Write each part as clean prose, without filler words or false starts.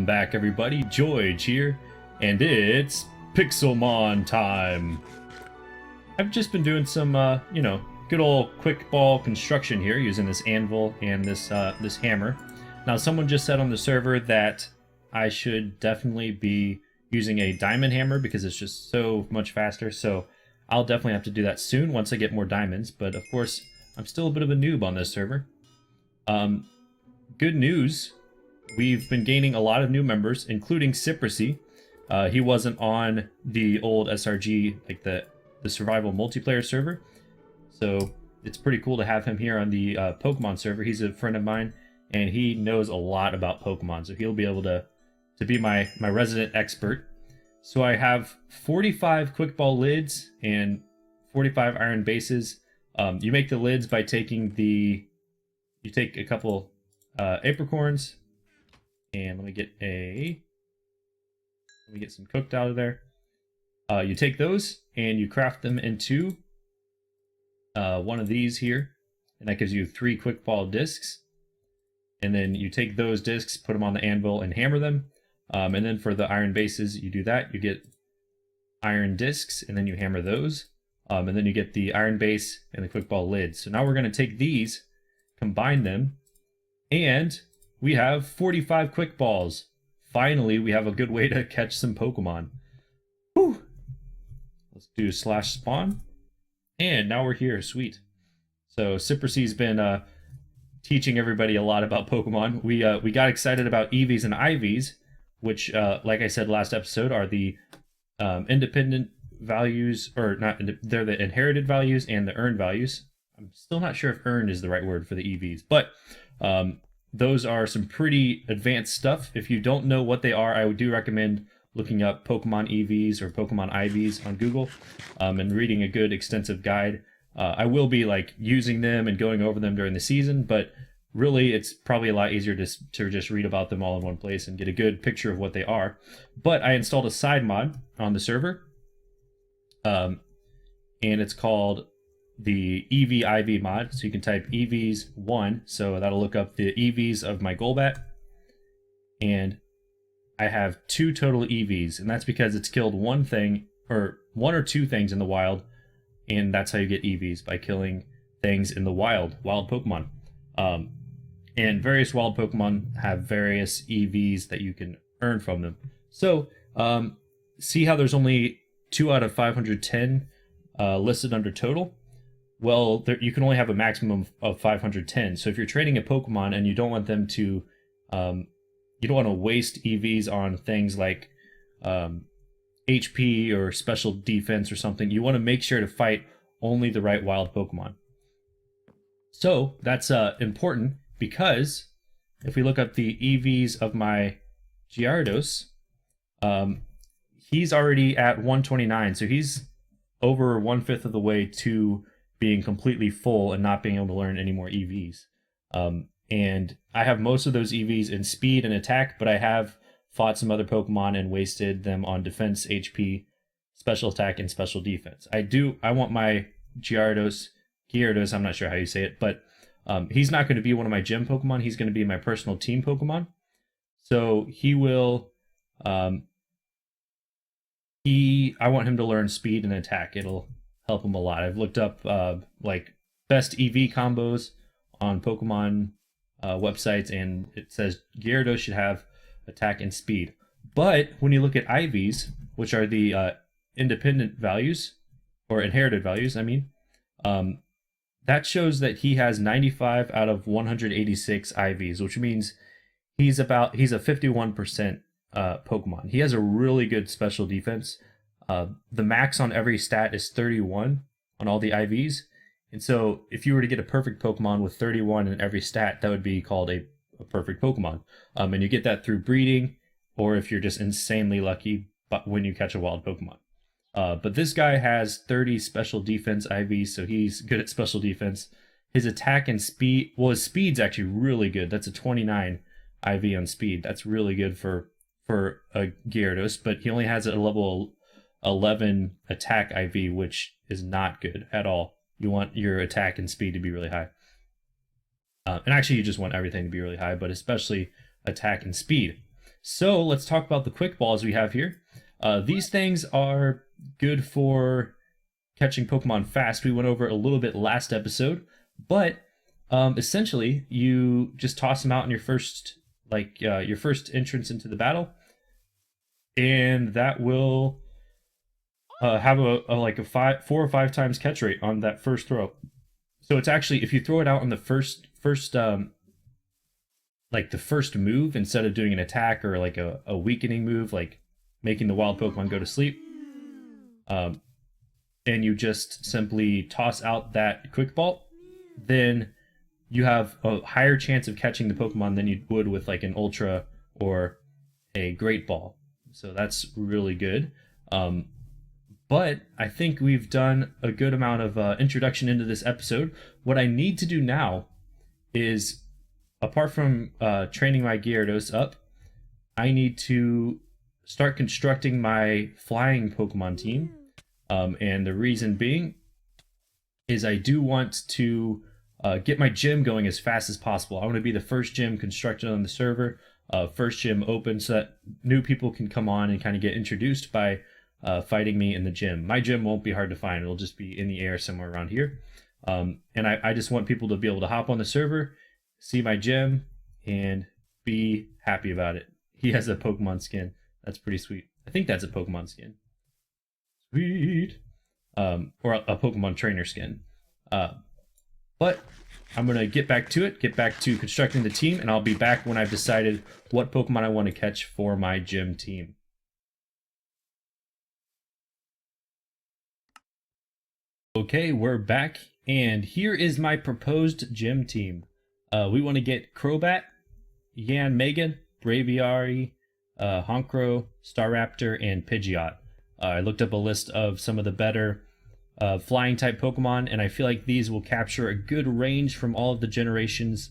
Welcome back, everybody. Jioge here, and it's Pixelmon time. I've just been doing some, good old quick ball construction here using this anvil and this hammer. Now, someone just said on the server that I should definitely be using a diamond hammer because it's just so much faster. So I'll definitely have to do that soon once I get more diamonds. But of course, I'm still a bit of a noob on this server. Good news. We've been gaining a lot of new members, including Cypressy. He wasn't on the old SRG, like the survival multiplayer server. So it's pretty cool to have him here on the Pokemon server. He's a friend of mine, and he knows a lot about Pokemon. So he'll be able to be my resident expert. So I have 45 quick ball lids and 45 iron bases. You make the lids by taking you take a couple apricorns. And let me get some cooked out of there. You take those and you craft them into one of these here, and that gives you 3 quick ball discs. And then you take those discs, put them on the anvil, and hammer them. And then for the iron bases, you do that. You get iron discs, and then you hammer those. And then you get the iron base and the quick ball lid. So now we're going to take these, combine them, and we have 45 quick balls. Finally, we have a good way to catch some Pokemon. Whew. Let's do /spawn. And now we're here. Sweet. So Cypressy's been teaching everybody a lot about Pokemon. We got excited about EVs and IVs, which, like I said last episode, are the independent values, or not, they're the inherited values and the earned values. I'm still not sure if earned is the right word for the EVs, but those are some pretty advanced stuff. If you don't know what they are, I do recommend looking up Pokemon EVs or Pokemon IVs on Google and reading a good extensive guide. I will be using them and going over them during the season, but really it's probably a lot easier to just read about them all in one place and get a good picture of what they are. But I installed a side mod on the server, and it's called the EV/IV mod. So you can type EVs1, so that'll look up the EVs of my Golbat, and I have 2 total EVs, and that's because it's killed one thing, or 1 or 2 things in the wild, and that's how you get EVs, by killing things in the wild Pokemon. And various wild Pokemon have various EVs that you can earn from them. So see how there's only 2 out of 510 listed under total? Well, you can only have a maximum of 510. So if you're training a Pokemon and you don't want them to, you don't want to waste EVs on things like HP or special defense or something, you want to make sure to fight only the right wild Pokemon. So that's important, because if we look up the EVs of my Gyarados, he's already at 129. So he's over 1/5 of the way to being completely full and not being able to learn any more EVs. And I have most of those EVs in speed and attack, but I have fought some other Pokemon and wasted them on defense, HP, special attack, and special defense. I want my Gyarados, I'm not sure how you say it, but he's not going to be one of my gym Pokemon. He's going to be my personal team Pokemon. So he will, I want him to learn speed and attack. It'll help him a lot. I've looked up best EV combos on Pokemon websites, and it says Gyarados should have attack and speed. But when you look at IVs, which are the independent values, or inherited values, I mean, that shows that he has 95 out of 186 IVs, which means he's a 51% Pokemon. He has a really good special defense. The max on every stat is 31 on all the IVs. And so if you were to get a perfect Pokemon with 31 in every stat, that would be called a perfect Pokemon. And you get that through breeding, or if you're just insanely lucky when you catch a wild Pokemon. But this guy has 30 special defense IVs, so he's good at special defense. His attack and speed, well, his speed's actually really good. That's a 29 IV on speed. That's really good for a Gyarados, but he only has a level 11 attack IV, which is not good at all. You want your attack and speed to be really high. And actually, you just want everything to be really high, but especially attack and speed. So let's talk about the quick balls we have here. These things are good for catching Pokemon fast. We went over it a little bit last episode, but essentially you just toss them out in your first entrance into the battle, and that will have a 4 or 5 times catch rate on that first throw. So it's actually, if you throw it out on the first the first move, instead of doing an attack or like a weakening move, like making the wild Pokemon go to sleep, and you just simply toss out that quick ball, then you have a higher chance of catching the Pokemon than you would with like an Ultra or a Great Ball. So that's really good. But I think we've done a good amount of introduction into this episode. What I need to do now is, apart from training my Gyarados up, I need to start constructing my flying Pokemon team. And the reason being is I do want to get my gym going as fast as possible. I want to be the first gym constructed on the server, first gym open, so that new people can come on and kind of get introduced by fighting me in the gym. My gym won't be hard to find. It'll just be in the air somewhere around here. And I just want people to be able to hop on the server, see my gym, and be happy about it. He has a Pokemon skin. That's pretty sweet. I think that's a Pokemon skin. Sweet. Or a Pokemon trainer skin. But I'm going to get back to it, get back to constructing the team, and I'll be back when I've decided what Pokemon I want to catch for my gym team. Okay, we're back, and here is my proposed gym team. We want to get Crobat, Yanmega, Braviary, Honchkrow, Staraptor, and Pidgeot. I looked up a list of some of the better flying type Pokemon, and I feel like these will capture a good range from all of the generations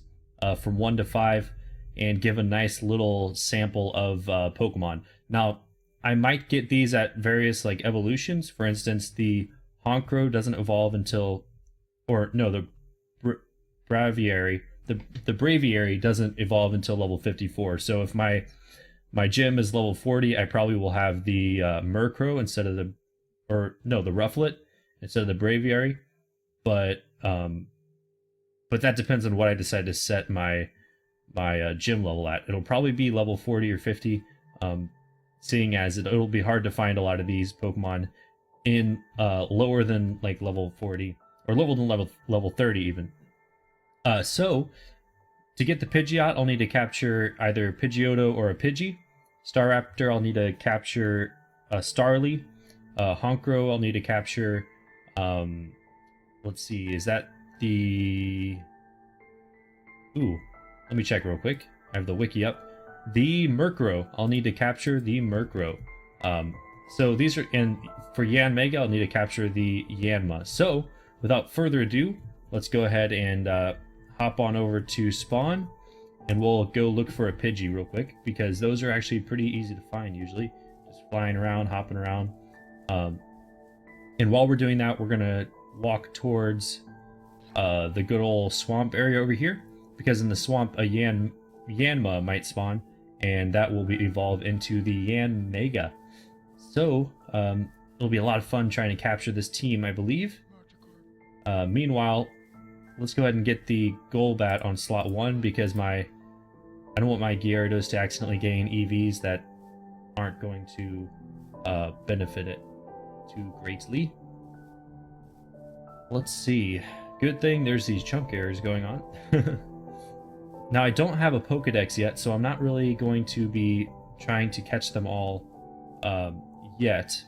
from 1 to 5 and give a nice little sample of Pokemon. Now, I might get these at various like evolutions. For instance, the Honchkrow doesn't evolve until, or no, the Braviary, the Braviary doesn't evolve until level 54. So if my gym is level 40, I probably will have the Murkrow instead of the Rufflet instead of the Braviary. But that depends on what I decide to set my gym level at. It'll probably be level 40 or 50, seeing as it'll be hard to find a lot of these Pokemon in lower than like level 40 or lower than level 30 even. So to get the Pidgeot, I'll need to capture either Pidgeotto or a Pidgey. Staraptor, I'll need to capture a Starly. Honchkrow, I'll need to capture. Let's see, is that the? Ooh, let me check real quick. I have the wiki up. The Murkrow, I'll need to capture the Murkrow. So these are, and for Yanmega, I'll need to capture the Yanma. So without further ado, let's go ahead and hop on over to spawn, and we'll go look for a Pidgey real quick, because those are actually pretty easy to find usually. Just flying around, hopping around. And while we're doing that, we're gonna walk towards the good old swamp area over here, because in the swamp a Yanma might spawn, and that will evolve into the Yanmega. So it'll be a lot of fun trying to capture this team, I believe. Meanwhile, let's go ahead and get the Golbat on slot 1, because I don't want my Gyarados to accidentally gain EVs that aren't going to benefit it too greatly. Let's see. Good thing there's these chunk errors going on. Now, I don't have a Pokedex yet, so I'm not really going to be trying to catch them all yet.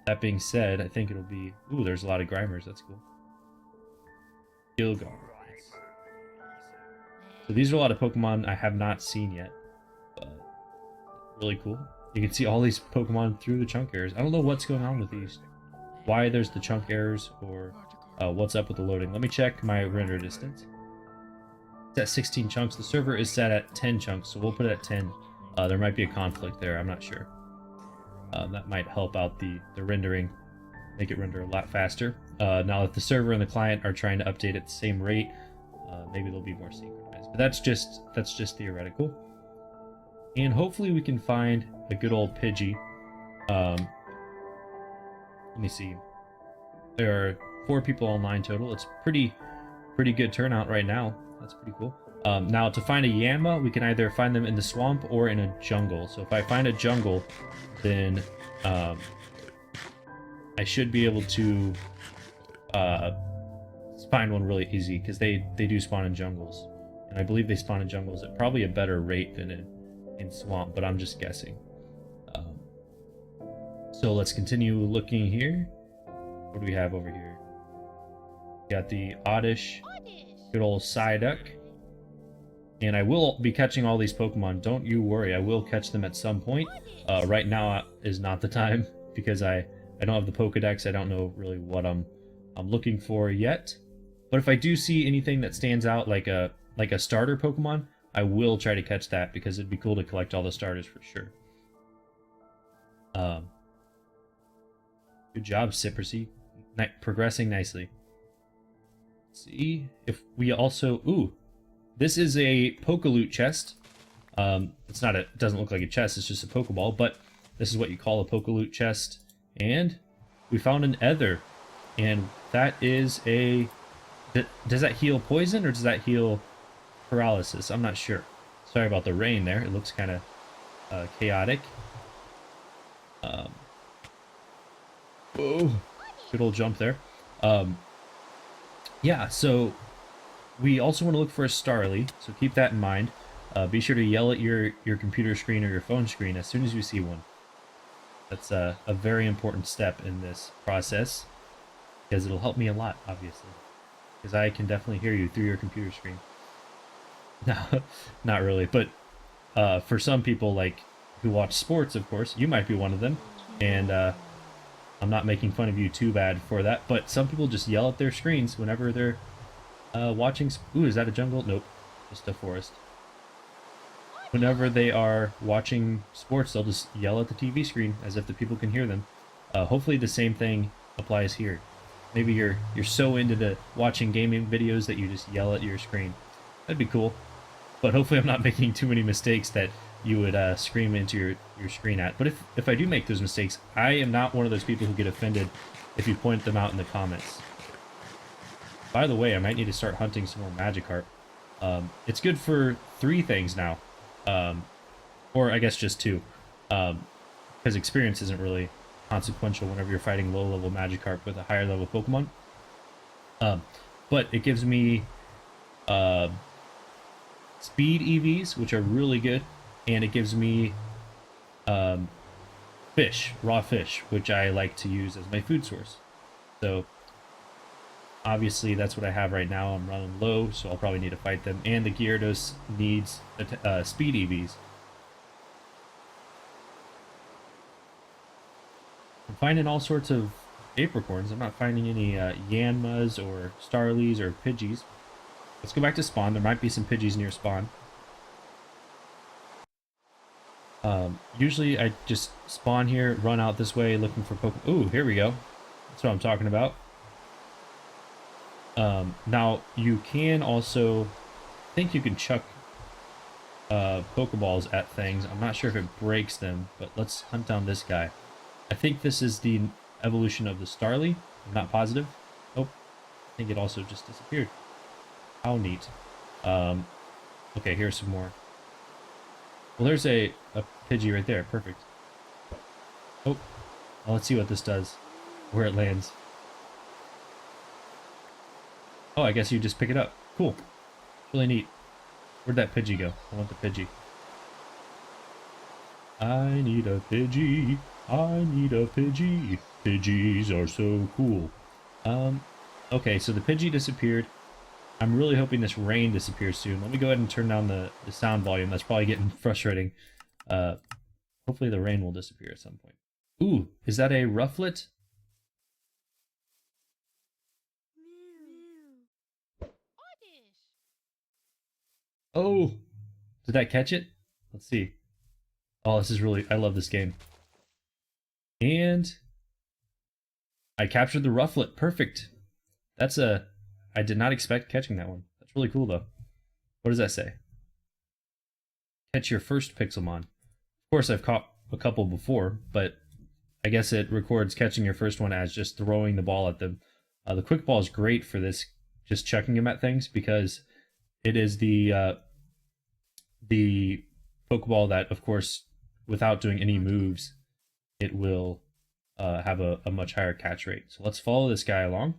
That being said, I think it'll be... Ooh, there's a lot of Grimers. That's cool. Gilgar. So these are a lot of Pokemon I have not seen yet, but really cool. You can see all these Pokemon through the chunk errors. I don't know what's going on with these. Why there's the chunk errors, or what's up with the loading. Let me check my render distance. It's at 16 chunks. The server is set at 10 chunks, so we'll put it at 10. There might be a conflict there. I'm not sure. That might help out the rendering, make it render a lot faster. Now, if the server and the client are trying to update at the same rate, maybe they'll be more synchronized. But that's just theoretical. And hopefully we can find a good old Pidgey. Let me see. There are 4 people online total. It's pretty good turnout right now. That's pretty cool. Now to find a Yanma, we can either find them in the swamp or in a jungle. So if I find a jungle, then I should be able to find one really easy, because they do spawn in jungles. And I believe they spawn in jungles at probably a better rate than in swamp, but I'm just guessing. So let's continue looking here. What do we have over here? Got the Oddish, good old Psyduck. And I will be catching all these Pokemon. Don't you worry, I will catch them at some point. Right now is not the time, because I don't have the Pokedex. I don't know really what I'm looking for yet. But if I do see anything that stands out, like a starter Pokemon, I will try to catch that, because it'd be cool to collect all the starters for sure. Good job, Cypressy. Progressing nicely. Let's see if we also... Ooh, this is a Pokaloot chest. It's not it doesn't look like a chest, it's just a Pokeball, but this is what you call a Pokaloot chest. And we found an Ether, and that is a... Does that heal poison, or does that heal paralysis? I'm not sure. Sorry about the rain there. It looks kind of chaotic. Whoa, good old jump there. Yeah, so we also want to look for a Starly, so keep that in mind. Be sure to yell at your computer screen or your phone screen as soon as you see one. That's a very important step in this process, because it'll help me a lot, obviously. Because I can definitely hear you through your computer screen. No, not really, but for some people, like, who watch sports, of course, you might be one of them, and I'm not making fun of you too bad for that, but some people just yell at their screens whenever they're watching... Ooh, is that a jungle? Nope, just a forest. Whenever they are watching sports, they'll just yell at the TV screen as if the people can hear them. Hopefully the same thing applies here. Maybe you're so into the watching gaming videos that you just yell at your screen. That'd be cool. But hopefully I'm not making too many mistakes that you would scream into your screen at. But if I do make those mistakes, I am not one of those people who get offended if you point them out in the comments. By the way, I might need to start hunting some more Magikarp. It's good for 3 things now. Or I guess just 2. Because experience isn't really consequential whenever you're fighting low-level Magikarp with a higher-level Pokemon. But it gives me speed EVs, which are really good, and it gives me raw fish, which I like to use as my food source. So obviously that's what I have right now. I'm running low, so I'll probably need to fight them. And the Gyarados needs speed EVs. I'm finding all sorts of Apricorns. I'm not finding any Yanmas or Starlies or Pidgeys. Let's go back to spawn. There might be some Pidgeys near spawn. Usually I just spawn here, run out this way looking for Pokemon. Ooh, here we go. That's what I'm talking about. Now you can also... I think you can chuck Pokeballs at things. I'm not sure if it breaks them, but let's hunt down this guy. I think this is the evolution of the Starly. I'm not positive. Oh, I think it also just disappeared. How neat. Okay, here's some more. Well, there's a Pidgey right there. Perfect. Oh, well, let's see what this does. Where it lands. Oh, I guess you just pick it up. Cool. Really neat. Where'd that Pidgey go? I want the Pidgey. I need a Pidgey. I need a Pidgey. Pidgeys are so cool. Okay, so the Pidgey disappeared. I'm really hoping this rain disappears soon. Let me go ahead and turn down the sound volume. That's probably getting frustrating. Hopefully the rain will disappear at some point. Ooh, is that a Rufflet? Oh, did that catch it? Let's see. Oh, this is really... I love this game. And I captured the Rufflet. Perfect. That's a... I did not expect catching that one. That's really cool, though. What does that say? catch your first Pixelmon. Of course, I've caught a couple before, but I guess it records catching your first one as just throwing the ball at them. The quick ball is great for this, just chucking them at things, because it is the Pokeball that, of course, without doing any moves, it will have a much higher catch rate. So let's follow this guy along.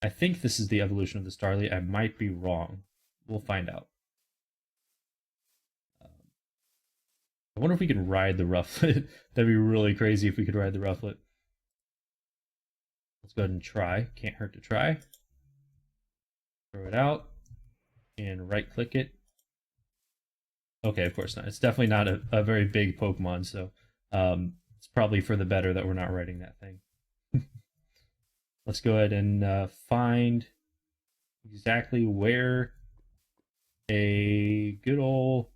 I think this is the evolution of the Starly. I might be wrong. We'll find out. I wonder if we can ride the Rufflet. That'd be really crazy if we could ride the Rufflet. Let's go ahead and try. Can't hurt to try. Throw it out and right click it. Okay, of course not. It's definitely not a very big Pokemon, so it's probably for the better that we're not riding that thing. Let's go ahead and find exactly where a good old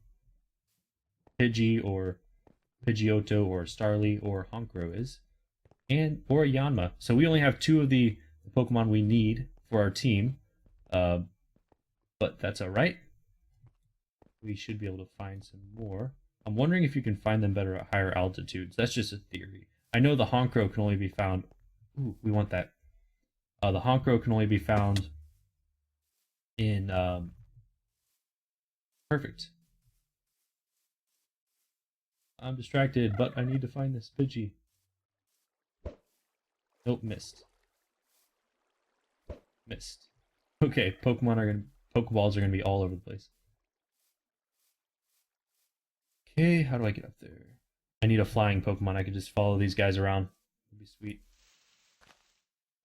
Pidgey or Pidgeotto or Starly or Honchkrow is, or a Yanma. So we only have 2 of the Pokemon we need for our team, but that's all right. We should be able to find some more. I'm wondering if you can find them better at higher altitudes. That's just a theory. I know the Honchkrow can only be found. Ooh, we want that. The Honchkrow can only be found in perfect. I'm distracted, but I need to find this Pidgey. Nope, missed. Missed. Okay, Pokeballs are gonna be all over the place. Okay, how do I get up there? I need a flying Pokemon. I could just follow these guys around. It'd be sweet.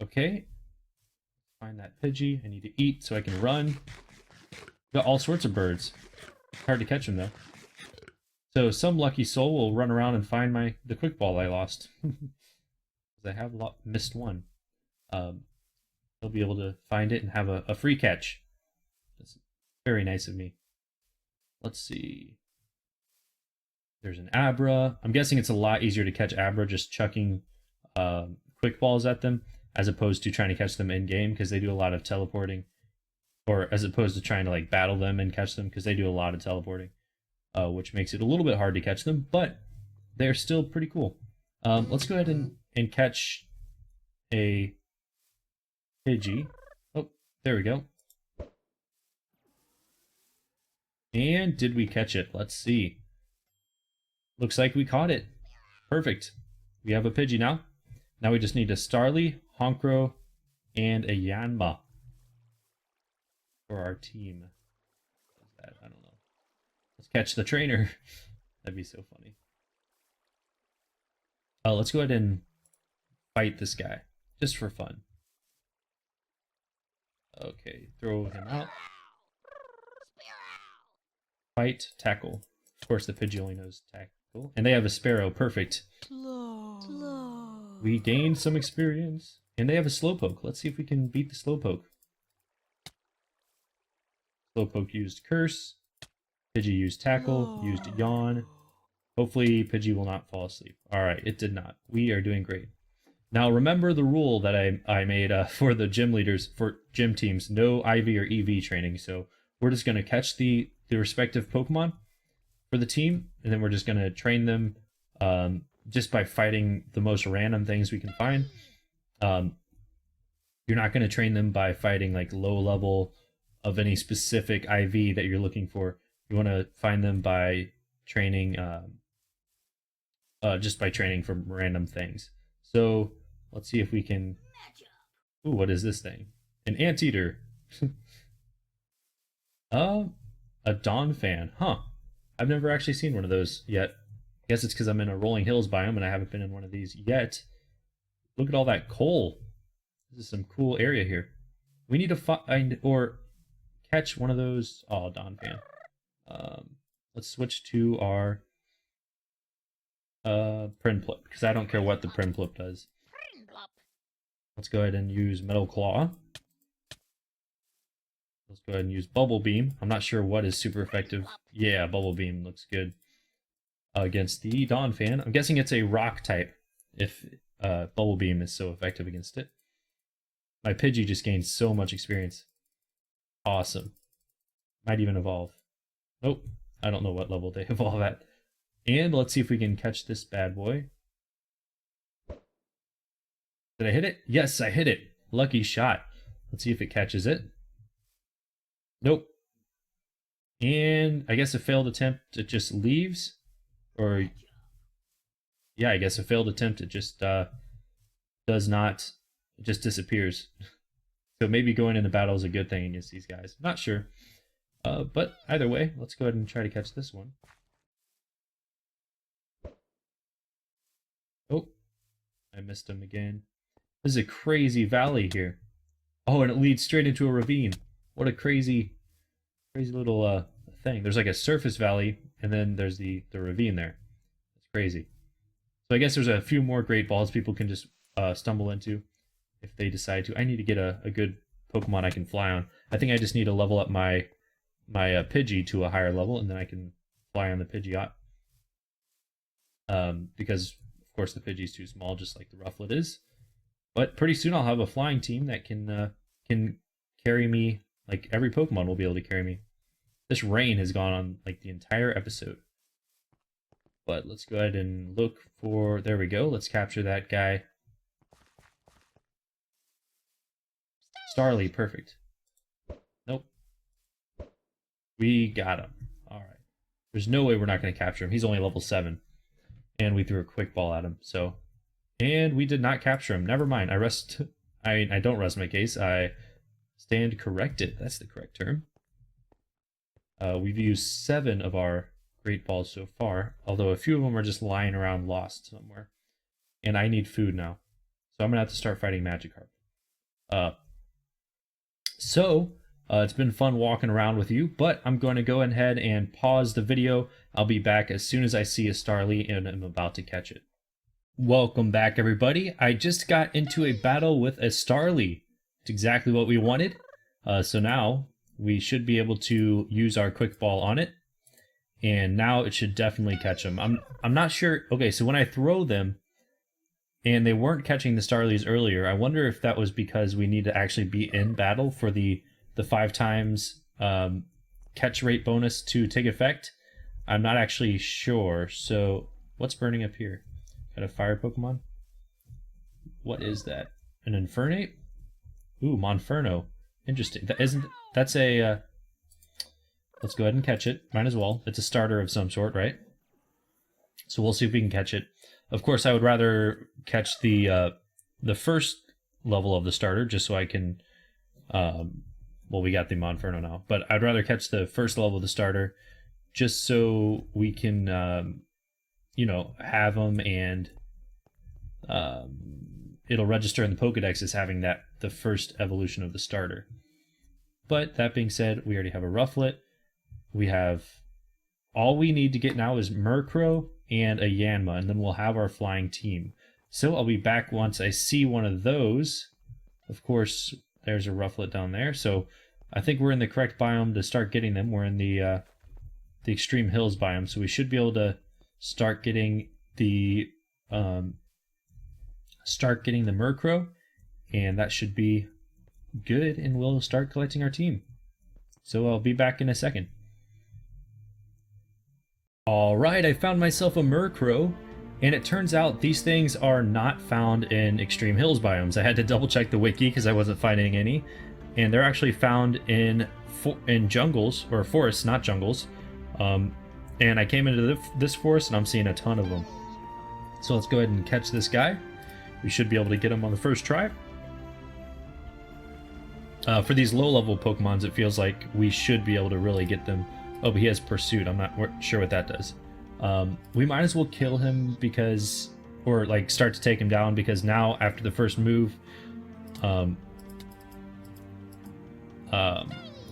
Okay. Find that Pidgey. I need to eat so I can run. Got all sorts of birds. Hard to catch them though. So some lucky soul will run around and find the quick ball I lost. I have missed one. They'll be able to find it and have a free catch. That's very nice of me. Let's see. There's an Abra. I'm guessing it's a lot easier to catch Abra just chucking quick balls at them, as opposed to trying to catch them in game, because they do a lot of teleporting, or as opposed to trying to like battle them and catch them, because they do a lot of teleporting, which makes it a little bit hard to catch them, but they're still pretty cool. Let's go ahead and catch a Pidgey. Oh, there we go. And did we catch it? Let's see. Looks like we caught it. Perfect. We have a Pidgey now. Now we just need a Starly, Honchkrow, and a Yanma for our team. What's that? I don't know. Let's catch the trainer. That'd be so funny. Let's go ahead and fight this guy, just for fun. Okay, throw him out. Fight, tackle. Of course, the Pidgey only knows tackle. And they have a Sparrow. Perfect. We gained some experience. And they have a Slowpoke. Let's see if we can beat the Slowpoke. Slowpoke used Curse. Pidgey used Tackle. Used Yawn. Hopefully, Pidgey will not fall asleep. Alright, it did not. We are doing great. Now, remember the rule that I made for the gym leaders, for gym teams. No IV or EV training. So we're just going to catch the respective Pokemon for the team, and then we're just going to train them just by fighting the most random things we can find. You're not going to train them by fighting like low level of any specific IV that you're looking for. You want to find them by training, just by training from random things. So let's see if we can. Ooh, what is this thing? An anteater. A Dawn fan, huh? I've never actually seen one of those yet. I guess it's because I'm in a rolling hills biome and I haven't been in one of these yet. Look at all that coal. This is some cool area here. We need to find or catch one of those. Oh, Dawn fan. Let's switch to our Prinplup, because I don't care what the Prinplup does. Let's go ahead and use Metal Claw. Let's go ahead and use Bubble Beam. I'm not sure what is super effective. Yeah, Bubble Beam looks good against the Dawn fan. I'm guessing it's a rock type if Bubble Beam is so effective against it. My Pidgey just gained so much experience. Awesome. Might even evolve. Nope. I don't know what level they evolve at. And let's see if we can catch this bad boy. Did I hit it? Yes, I hit it. Lucky shot. Let's see if it catches it. Nope. And I guess a failed attempt, it just leaves. Or, yeah, I guess a failed attempt, it just does not, it just disappears. So maybe going in the battle is a good thing against these guys. Not sure. But either way, let's go ahead and try to catch this one. Oh, I missed him again. This is a crazy valley here. Oh, and it leads straight into a ravine. What a crazy little thing. There's like a surface valley, and then there's the ravine there. It's crazy. So I guess there's a few more great balls people can just stumble into if they decide to. I need to get a good Pokemon I can fly on. I think I just need to level up my Pidgey to a higher level, and then I can fly on the Pidgeot. Because of course the Pidgey's too small, just like the Rufflet is. But pretty soon I'll have a flying team that can carry me. Like every Pokemon will be able to carry me. This rain has gone on like the entire episode. But let's go ahead and look for. There we go. Let's capture that guy. Starly, perfect. Nope. We got him. Alright. There's no way we're not going to capture him. He's only level 7. And we threw a quick ball at him. So, and we did not capture him. Never mind. I don't rest my case. I stand corrected. That's the correct term. We've used 7 of our great balls so far, although a few of them are just lying around lost somewhere. And I need food now. So I'm going to have to start fighting Magikarp. It's been fun walking around with you, but I'm going to go ahead and pause the video. I'll be back as soon as I see a Starly and I'm about to catch it. Welcome back, everybody. I just got into a battle with a Starly. It's exactly what we wanted. So now we should be able to use our quick ball on it. And now it should definitely catch them. I'm not sure. Okay, so when I throw them and they weren't catching the Starlies earlier, I wonder if that was because we need to actually be in battle for the 5 times catch rate bonus to take effect. I'm not actually sure. So what's burning up here? Got a fire Pokemon? What is that? An Infernape? Ooh, Monferno. Interesting. That's a let's go ahead and catch it. Might as well. It's a starter of some sort, right? So we'll see if we can catch it. Of course, I would rather catch the first level of the starter just so I can well, we got the Monferno now, but I'd rather catch the first level of the starter just so we can you know, have them, and it'll register in the Pokedex as having the first evolution of the starter. But that being said, we already have a Rufflet. We have all we need to get now is Murkrow and a Yanma, and then we'll have our flying team. So I'll be back once I see one of those. Of course, there's a Rufflet down there. So I think we're in the correct biome to start getting them. We're in the Extreme Hills biome, so we should be able to start getting the Murkrow, and that should be good, and we'll start collecting our team. So I'll be back in a second. Alright, I found myself a Murkrow, and it turns out these things are not found in Extreme Hills biomes. I had to double check the wiki because I wasn't finding any, and they're actually found in jungles, or forests, not jungles. And I came into this forest and I'm seeing a ton of them. So let's go ahead and catch this guy. We should be able to get him on the first try. For these low-level Pokemons, it feels like we should be able to really get them. Oh, but he has Pursuit. I'm not sure what that does. We might as well kill him because, or like start to take him down, because now after the first move,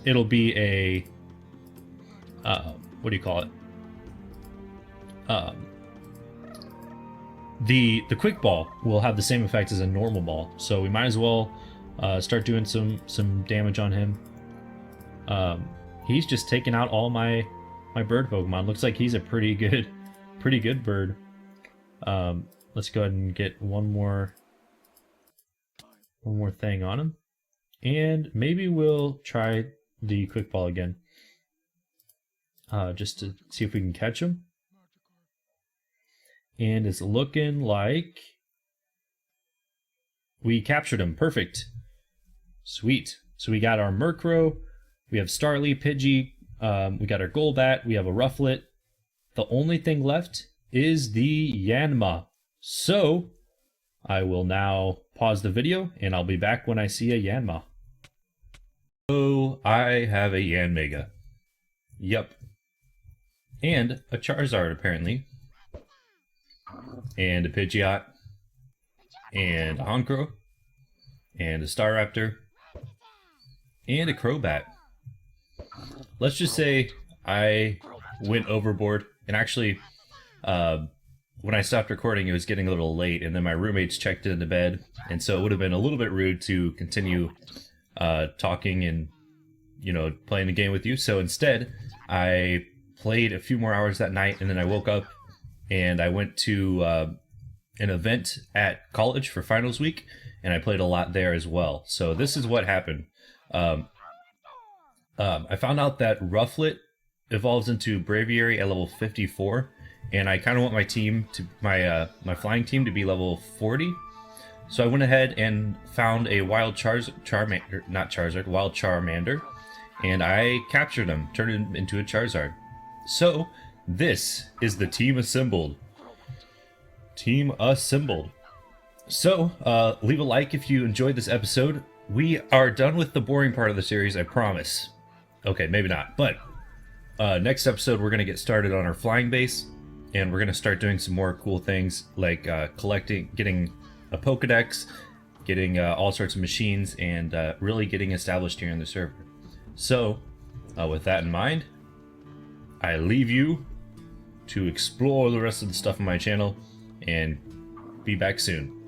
it'll be a, what do you call it? The quick ball will have the same effect as a normal ball, so we might as well start doing some damage on him. He's just taking out all my bird Pokemon. Looks like he's a pretty good bird. Let's go ahead and get one more thing on him, and maybe we'll try the quick ball again. just to see if we can catch him. And it's looking like we captured him. Perfect. Sweet. So we got our Murkrow, we have Starly, Pidgey, we got our Golbat, we have a Rufflet. The only thing left is the Yanma. So I will now pause the video and I'll be back when I see a Yanma. So I have a Yanmega. Yep. And a Charizard apparently. And a Pidgeot. And a Honchkrow. And a Staraptor. And a Crobat. Let's just say I went overboard, and actually when I stopped recording it was getting a little late, and then my roommates checked into bed, and so it would have been a little bit rude to continue talking and, you know, playing the game with you. So instead I played a few more hours that night, and then I woke up and I went to an event at college for finals week, and I played a lot there as well. So this is what happened. I found out that Rufflet evolves into Braviary at level 54, and I kind of want my team to my flying team to be level 40. So I went ahead and found a wild Charmander, and I captured him, turned him into a Charizard. So this is the team assembled. Team assembled. So leave a like if you enjoyed this episode. We are done with the boring part of the series, I promise. Okay, maybe not, but next episode we're going to get started on our flying base, and we're going to start doing some more cool things like getting a Pokedex, getting all sorts of machines, and really getting established here in the server. So, with that in mind, I leave you to explore the rest of the stuff on my channel, and be back soon.